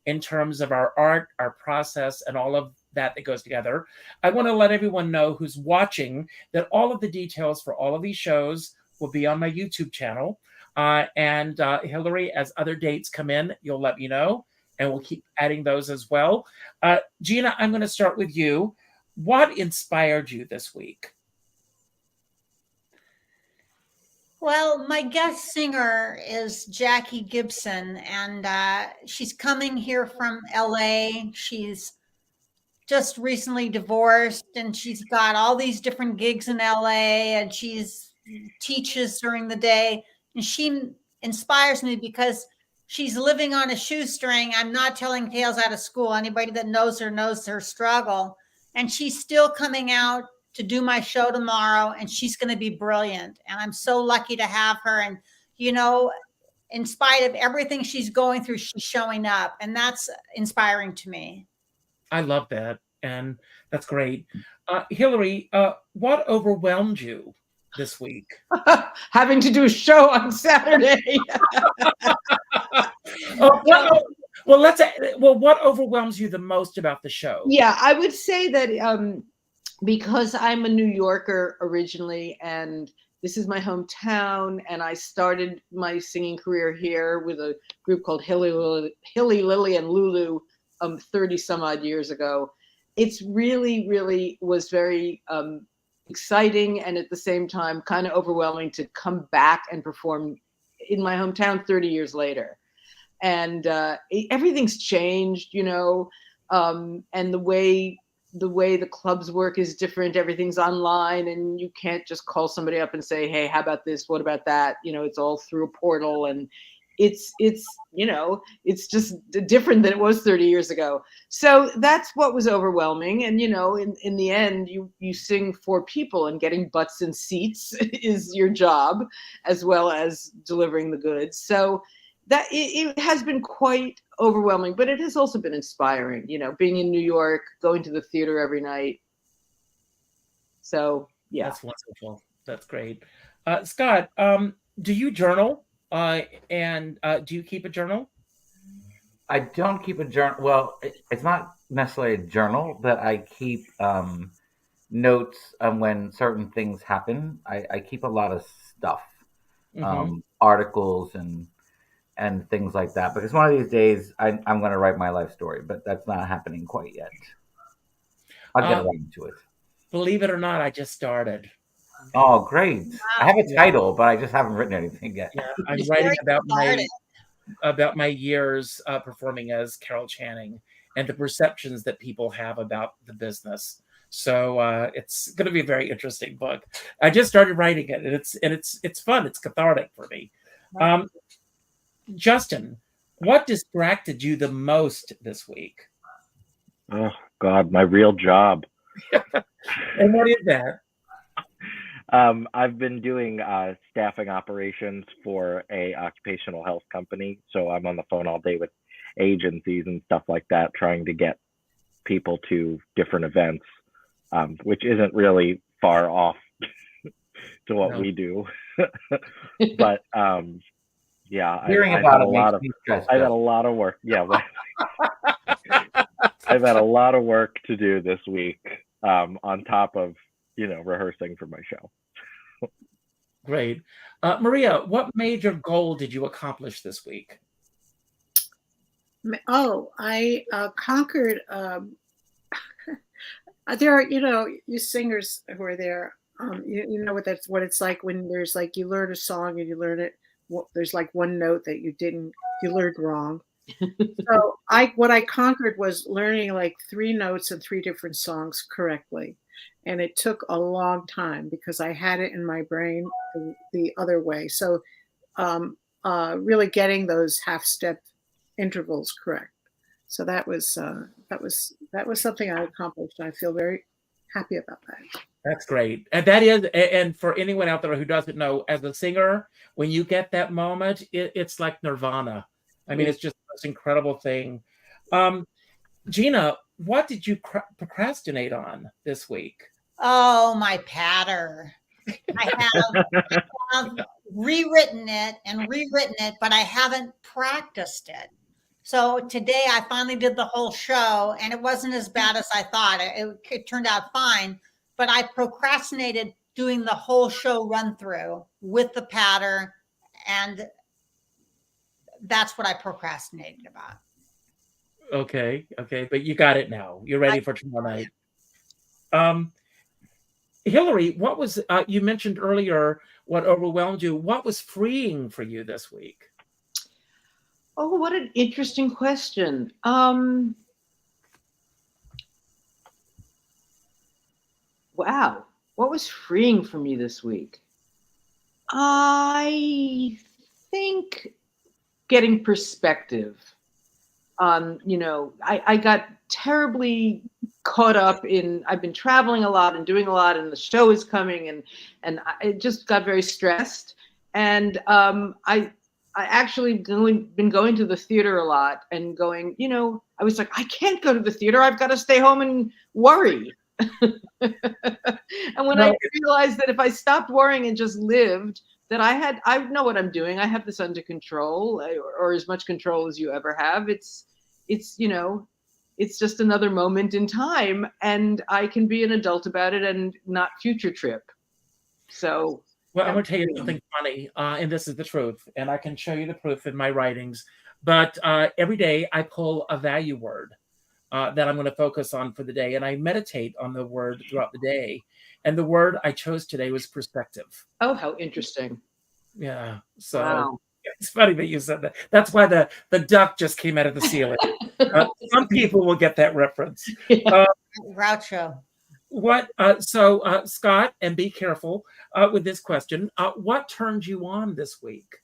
in terms of our art, our process, and all of that goes together, I want to let everyone know who's watching that all of the details for all of these shows will be on my YouTube channel. And Hillary, as other dates come in, you'll let me know, and we'll keep adding those as well. Gina, I'm going to start with you. What inspired you this week? Well, my guest singer is Jackie Gibson, and she's coming here from LA. She's just recently divorced, and she's got all these different gigs in LA, and she's teaches during the day. And she inspires me because she's living on a shoestring. I'm not telling tales out of school. Anybody that knows her struggle. And she's still coming out to do my show tomorrow, and she's going to be brilliant. And I'm so lucky to have her. And, in spite of everything she's going through, she's showing up. And that's inspiring to me. I love that. And that's great. Hillary, what overwhelmed you this week? Having to do a show on Saturday. What overwhelms you the most about the show? Yeah, I would say that because I'm a New Yorker originally, and this is my hometown, and I started my singing career here with a group called Hilly, Lily, and Lulu 30 some odd years ago. It's really was very exciting, and at the same time kind of overwhelming to come back and perform in my hometown 30 years later. And everything's changed, and the way the clubs work is different. Everything's online, and you can't just call somebody up and say, hey, how about this? What about that? It's all through a portal, and it's just different than it was 30 years ago. So that's what was overwhelming. And, in the end, you sing for people, and getting butts in seats is your job, as well as delivering the goods. So that it has been quite overwhelming, but it has also been inspiring, being in New York, going to the theater every night. So, yeah. That's wonderful. That's great. Scott, do you journal? And do you keep a journal? I don't keep a journal. Well, it's not necessarily a journal, but I keep notes on when certain things happen. I keep a lot of stuff, articles and things like that. Because one of these days I'm going to write my life story, but that's not happening quite yet. I'll get around to it. Believe it or not, I just started. Oh, great. Wow. I have a title, but I just haven't written anything yet. Yeah, I'm writing about my years performing as Carol Channing and the perceptions that people have about the business. So it's going to be a very interesting book. I just started writing it, and it's fun. It's cathartic for me. Justin, what distracted you the most this week? Oh God, my real job. And what is that? I've been doing staffing operations for a occupational health company. So I'm on the phone all day with agencies and stuff like that, trying to get people to different events, which isn't really far off to what we do. But yeah, Hearing I've about had it a lot makes of me stressed. I've had a lot of work. Yeah, but I've had a lot of work to do this week, on top of rehearsing for my show. Great. Maria, what major goal did you accomplish this week? Oh, I conquered. There are, you singers who are there. You know what it's like when there's like you learn a song and you learn it. There's like one note that you learned wrong. So what I conquered was learning like 3 notes and 3 different songs correctly, and it took a long time because I had it in my brain the other way. So really getting those half step intervals correct. So that was something I accomplished. I feel very happy about that. That's great. And that is, and for anyone out there who doesn't know, as a singer, when you get that moment, it's like nirvana. I mean, it's just the most incredible thing. Gina, what did you procrastinate on this week? Oh, my patter. I have rewritten it, but I haven't practiced it. So today I finally did the whole show, and it wasn't as bad as I thought. It turned out fine, but I procrastinated doing the whole show run through with the patter, and that's what I procrastinated about. Okay, but you got it now. You're ready for tomorrow night. Hillary, what was you mentioned earlier? What overwhelmed you? What was freeing for you this week? Oh, what an interesting question. Wow, what was freeing for me this week? I think getting perspective on, I got terribly caught up in, I've been traveling a lot and doing a lot, and the show is coming, and I just got very stressed. And I actually been going to the theater a lot and going, I was like, I can't go to the theater. I've got to stay home and worry. And when I realized that if I stopped worrying and just lived, that I know what I'm doing. I have this under control, or as much control as you ever have. It's just another moment in time, and I can be an adult about it and not future trip. So, well, I'm going to tell you something funny, and this is the truth, and I can show you the proof in my writings. But every day I pull a value word that I'm going to focus on for the day, and I meditate on the word throughout the day. And the word I chose today was perspective. Oh, how interesting. Yeah. So wow. It's funny that you said that. That's why the duck just came out of the ceiling. Some people will get that reference. Groucho. So Scott, and be careful with this question. What turned you on this week?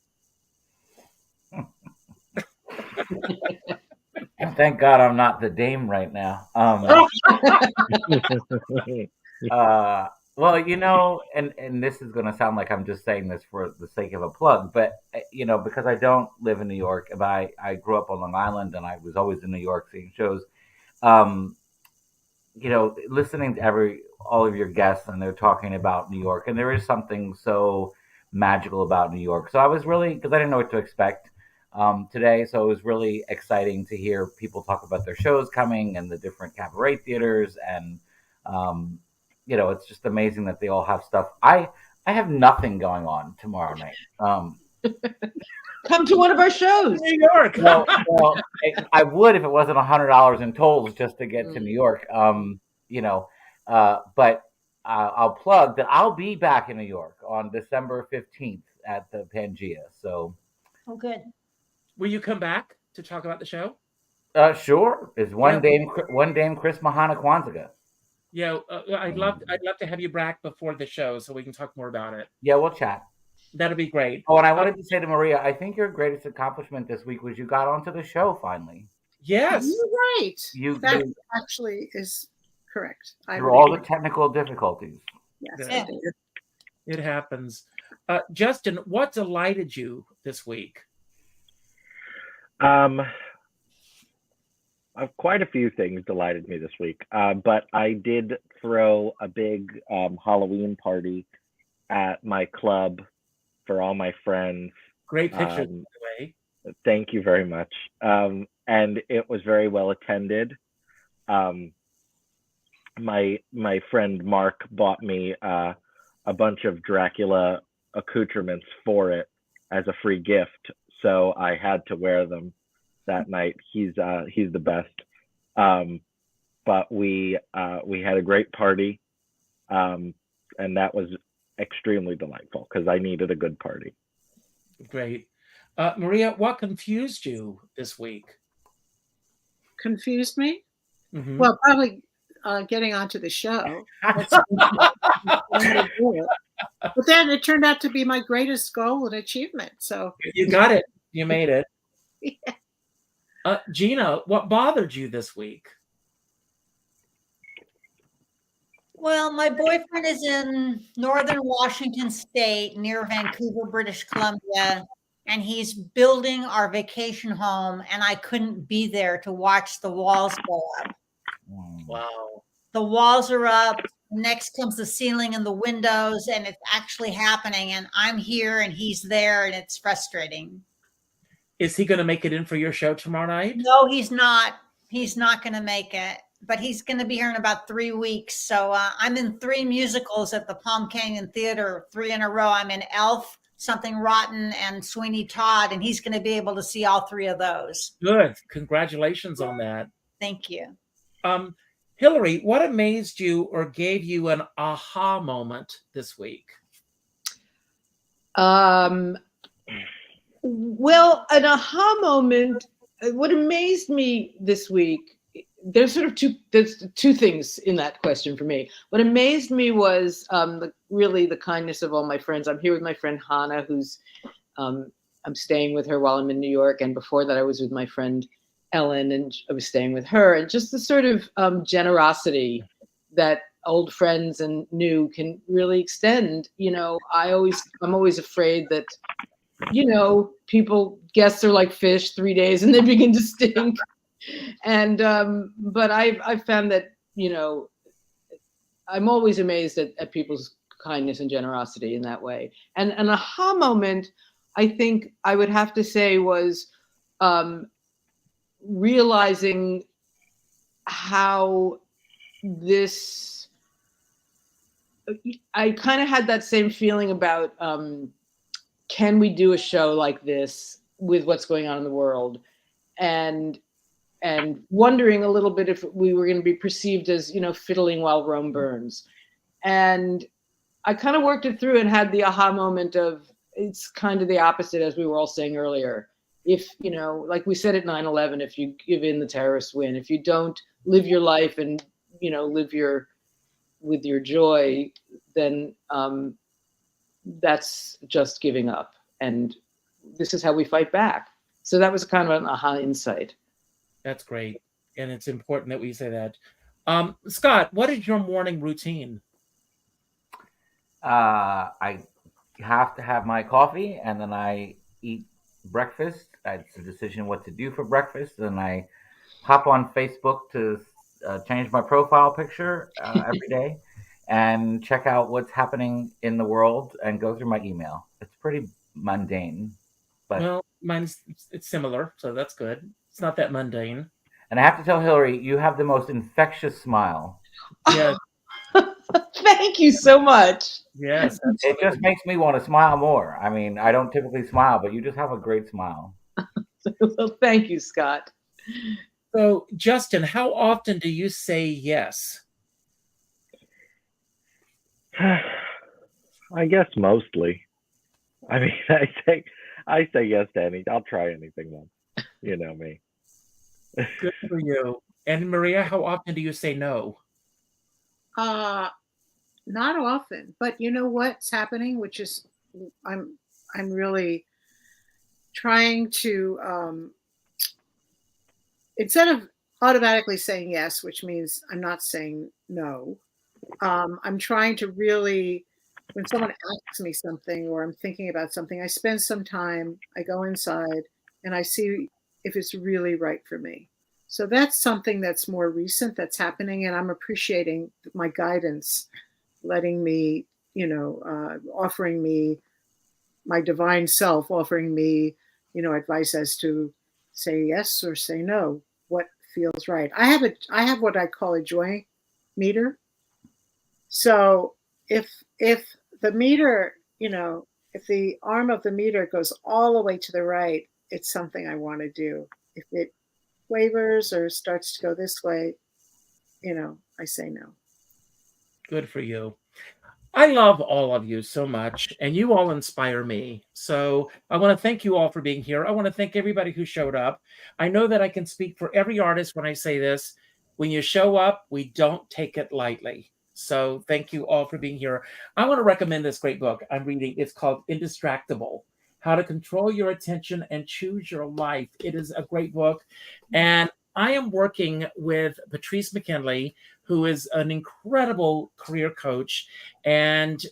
Thank God I'm not the dame right now. Well, and this is going to sound like I'm just saying this for the sake of a plug, but because I don't live in New York, but I grew up on Long Island, and I was always in New York seeing shows. Listening to all of your guests, and they're talking about New York, and there is something so magical about New York. So I was really, because I didn't know what to expect today, so it was really exciting to hear people talk about their shows coming and the different cabaret theaters, and it's just amazing that they all have stuff. I have nothing going on tomorrow night. Come to one of our shows. New York. Well, I would if it wasn't $100 in tolls just to get to New York. But I'll plug that I'll be back in New York on December 15th at the Pangea. So, oh, good. Will you come back to talk about the show? Sure. It's one Dame Chris Mahana Kwanzaa. Yeah, I'd love to have you back before the show so we can talk more about it. Yeah, we'll chat. That'd be great. Oh, and I wanted to say to Maria, I think your greatest accomplishment this week was you got onto the show finally. Yes. You're right. That actually is correct. Through all the technical difficulties. Yes, Yeah. It happens. Justin, what delighted you this week? quite a few things delighted me this week. But I did throw a big Halloween party at my club for all my friends. Great picture, by Um, the way. Thank you very much. And it was very well attended. Um, my friend Mark bought me a bunch of Dracula accoutrements for it as a free gift, so I had to wear them that night. He's the best. But we had a great party, and that was extremely delightful because I needed a good party. Great. Maria, what confused you this week? Confused me? Mhm. Well, probably getting onto the show. But then it turned out to be my greatest goal and achievement. So You got it. You made it. yeah. Gina, what bothered you this week? Well, my boyfriend is in northern Washington State near Vancouver, British Columbia, and he's building our vacation home, and I couldn't be there to watch the walls go up. Wow. The walls are up. Next comes the ceiling and the windows, and it's actually happening. And I'm here and he's there, and it's frustrating. Is he going to make it in for your show tomorrow night? No, he's not. He's not going to make it, but he's going to be here in about 3 weeks. So I'm in 3 musicals at the Palm Canyon Theater, 3 in a row. I'm in Elf, Something Rotten, and Sweeney Todd, and he's going to be able to see all 3 of those. Good. Congratulations on that. Thank you. Hillary, what amazed you or gave you an aha moment this week? Well, an aha moment. What amazed me this week, there's two things in that question for me. What amazed me was really the kindness of all my friends. I'm here with my friend Hannah, who's I'm staying with her while I'm in New York, and before that I was with my friend Ellen, and I was staying with her, and just the sort of generosity that old friends and new can really extend. I'm always afraid that, guests are like fish, 3 days and they begin to stink. And but I've found that, I'm always amazed at people's kindness and generosity in that way. And an aha moment, I think I would have to say, was realizing how I kind of had that same feeling about can we do a show like this with what's going on in the world, and wondering a little bit if we were going to be perceived as, fiddling while Rome burns. And I kind of worked it through and had the aha moment of, it's kind of the opposite, as we were all saying earlier. If, like we said at 9/11, if you give in, the terrorists win. If you don't live your life and, live with your joy, then that's just giving up. And this is how we fight back. So that was kind of an aha insight. That's great. And it's important that we say that. Scott, what is your morning routine? I have to have my coffee, and then I eat breakfast. It's a decision what to do for breakfast. And I hop on Facebook to change my profile picture every day and check out what's happening in the world and go through my email. It's pretty mundane. But well, it's similar, so that's good. It's not that mundane. And I have to tell Hillary, you have the most infectious smile. Yes. Thank you so much. Yes. It just makes me want to smile more. I mean, I don't typically smile, but you just have a great smile. Well, thank you, Scott. So, Justin, how often do you say yes? I guess mostly. I mean, I say yes to anything. I'll try anything once. You know me. Good for you. And Maria, how often do you say no? Not often, but you know what's happening, which is I'm really trying to instead of automatically saying yes, which means I'm not saying no. I'm trying to really, when someone asks me something or I'm thinking about something, I spend some time, I go inside and I see if it's really right for me. So that's something that's more recent that's happening, and I'm appreciating my guidance, letting me, offering me my divine self, offering me, advice as to say yes or say no, what feels right. I have what I call a joy meter. So if the meter, if the arm of the meter goes all the way to the right, it's something I want to do. If it wavers or starts to go this way, I say no. Good for you. I love all of you so much, and you all inspire me. So I want to thank you all for being here. I want to thank everybody who showed up. I know that I can speak for every artist when I say this. When you show up, we don't take it lightly. So thank you all for being here. I want to recommend this great book I'm reading. It's called Indistractable: How to Control Your Attention and Choose Your Life. It is a great book. And I am working with Patrice McKinley, who is an incredible career coach. And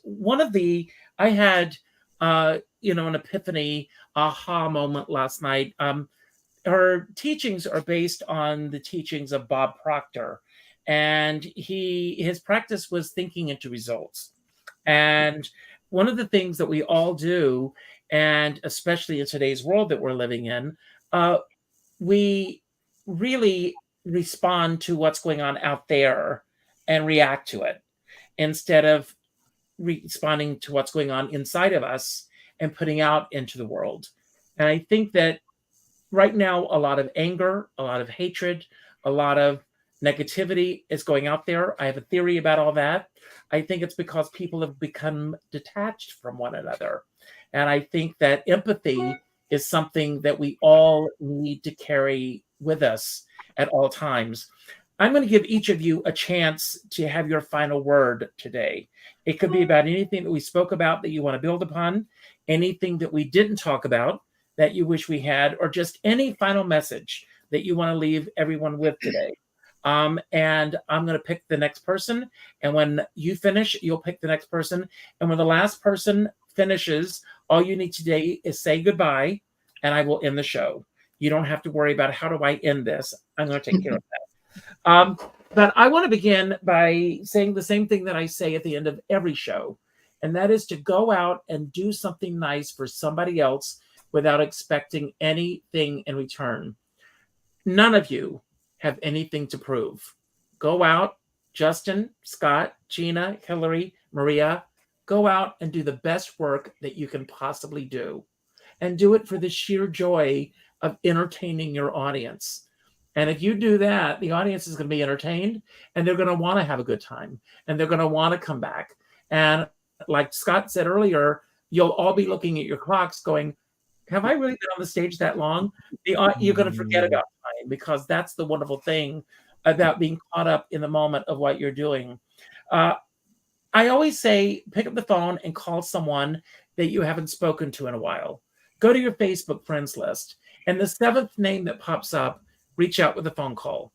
I had, an epiphany, aha moment last night. Her teachings are based on the teachings of Bob Proctor. And his practice was thinking into results. And one of the things that we all do, and especially in today's world that we're living in, we really respond to what's going on out there and react to it instead of responding to what's going on inside of us and putting out into the world. And I think that right now, a lot of anger, a lot of hatred, a lot of negativity is going out there. I have a theory about all that. I think it's because people have become detached from one another. And I think that empathy is something that we all need to carry with us at all times. I'm going to give each of you a chance to have your final word today. It could be about anything that we spoke about that you want to build upon, anything that we didn't talk about that you wish we had, or just any final message that you want to leave everyone with today. And I'm going to pick the next person. And when you finish, you'll pick the next person. And when the last person finishes, all you need today is say goodbye, and I will end the show. You don't have to worry about how do I end this. I'm going to take care of that. But I want to begin by saying the same thing that I say at the end of every show, and that is to go out and do something nice for somebody else without expecting anything in return. None of you have anything to prove. Go out, Justin, Scott, Gina, Hillary, Maria, go out and do the best work that you can possibly do. And do it for the sheer joy of entertaining your audience. And if you do that, the audience is going to be entertained, and they're going to want to have a good time, and they're going to want to come back. And like Scott said earlier, you'll all be looking at your clocks going, have I really been on the stage that long? You're going to forget about time, because that's the wonderful thing about being caught up in the moment of what you're doing. I always say, pick up the phone and call someone that you haven't spoken to in a while. Go to your Facebook friends list, and the seventh name that pops up, reach out with a phone call.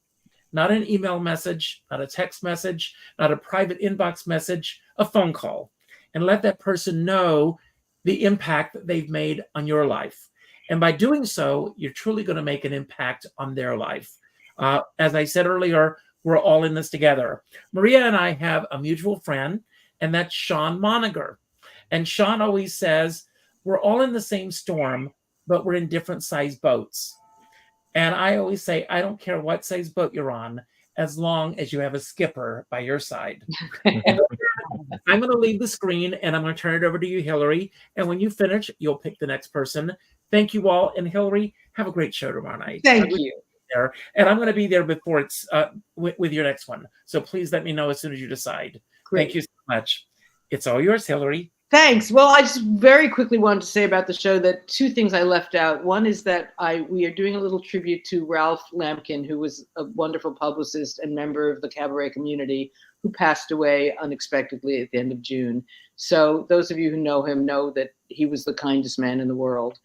Not an email message, not a text message, not a private inbox message, a phone call. And let that person know the impact that they've made on your life. And by doing so, you're truly going to make an impact on their life. As I said earlier, we're all in this together. Maria and I have a mutual friend, and that's Sean Moniger. And Sean always says, we're all in the same storm, but we're in different size boats. And I always say, I don't care what size boat you're on, as long as you have a skipper by your side. And I'm going to leave the screen, and I'm going to turn it over to you, Hillary. And when you finish, you'll pick the next person. Thank you all. And Hillary, have a great show tomorrow night. Thank you. There. And I'm going to be there before it's with your next one. So please let me know as soon as you decide. Great. Thank you so much. It's all yours, Hillary. Thanks. Well, I just very quickly wanted to say about the show that two things I left out. One is that we are doing a little tribute to Ralph Lampkin, who was a wonderful publicist and member of the cabaret community, who passed away unexpectedly at the end of June. So those of you who know him know that he was the kindest man in the world.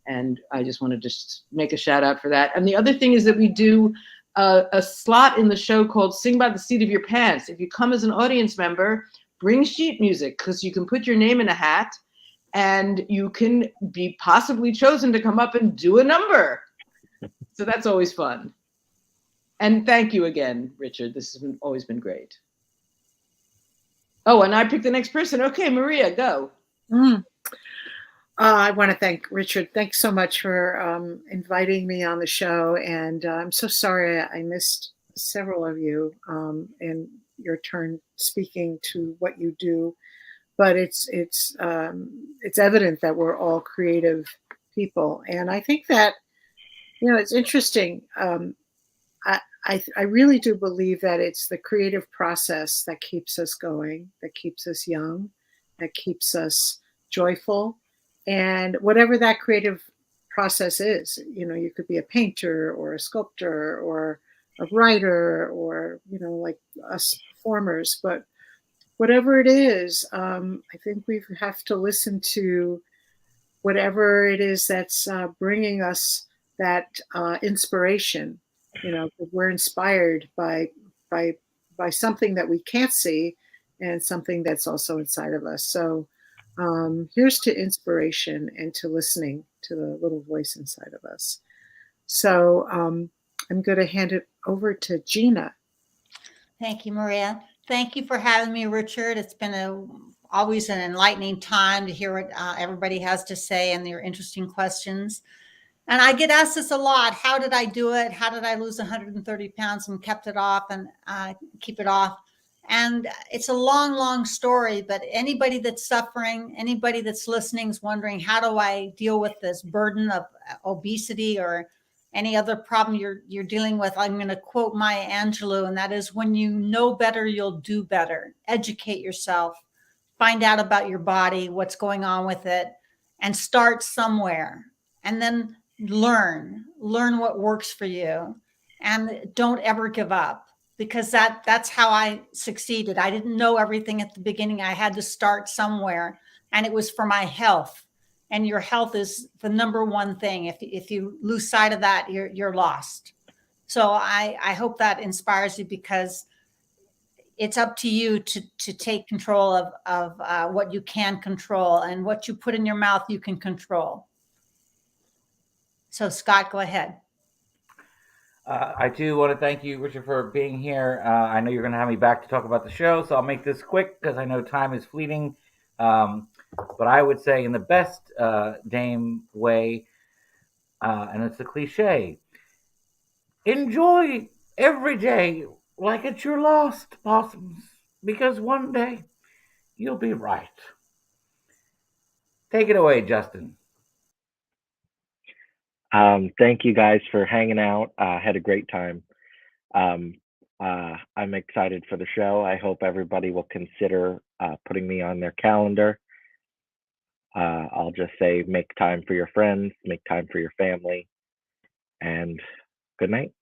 And I just wanted to make a shout out for that. And the other thing is that we do a slot in the show called Sing by the Seat of Your Pants. If you come as an audience member, bring sheet music, because you can put your name in a hat and you can be possibly chosen to come up and do a number. So that's always fun. And thank you again, Richard. This has always been great. Oh, and I picked the next person. Okay, Maria, go. I want to thank Richard. Thanks so much for inviting me on the show. And I'm so sorry I missed several of you in your turn speaking to what you do. But it's evident that we're all creative people, and I think that it's interesting. I really do believe that it's the creative process that keeps us going, that keeps us young, that keeps us joyful, and whatever that creative process is, you could be a painter or a sculptor or a writer or like us performers, but whatever it is, I think we have to listen to whatever it is that's bringing us that inspiration. We're inspired by something that we can't see and something that's also inside of us. So here's to inspiration and to listening to the little voice inside of us. So I'm going to hand it over to Gina. Thank you, Maria. Thank you for having me, Richard. It's been always an enlightening time to hear what everybody has to say and their interesting questions. And I get asked this a lot. How did I do it? How did I lose 130 pounds and kept it off and keep it off? And it's a long, long story, but anybody that's suffering, anybody that's listening is wondering, how do I deal with this burden of obesity or any other problem you're dealing with? I'm going to quote Maya Angelou, and that is, when you know better, you'll do better. Educate yourself, find out about your body, what's going on with it, and start somewhere. And then learn what works for you, and don't ever give up, because that's how I succeeded. I didn't know everything at the beginning. I had to start somewhere, and it was for my health. And your health is the number one thing. If you lose sight of that, you're lost. So I hope that inspires you, because it's up to you to take control of what you can control, and what you put in your mouth, you can control. So Scott, go ahead. I do want to thank you, Richard, for being here. I know you're going to have me back to talk about the show, so I'll make this quick because I know time is fleeting. But I would say, in the best Dame way, and it's a cliche, enjoy every day like it's your last, blossoms, because one day you'll be right. Take it away, Justin. Thank you guys for hanging out. Had a great time. I'm excited for the show. I hope everybody will consider putting me on their calendar. I'll just say, make time for your friends, make time for your family, and good night.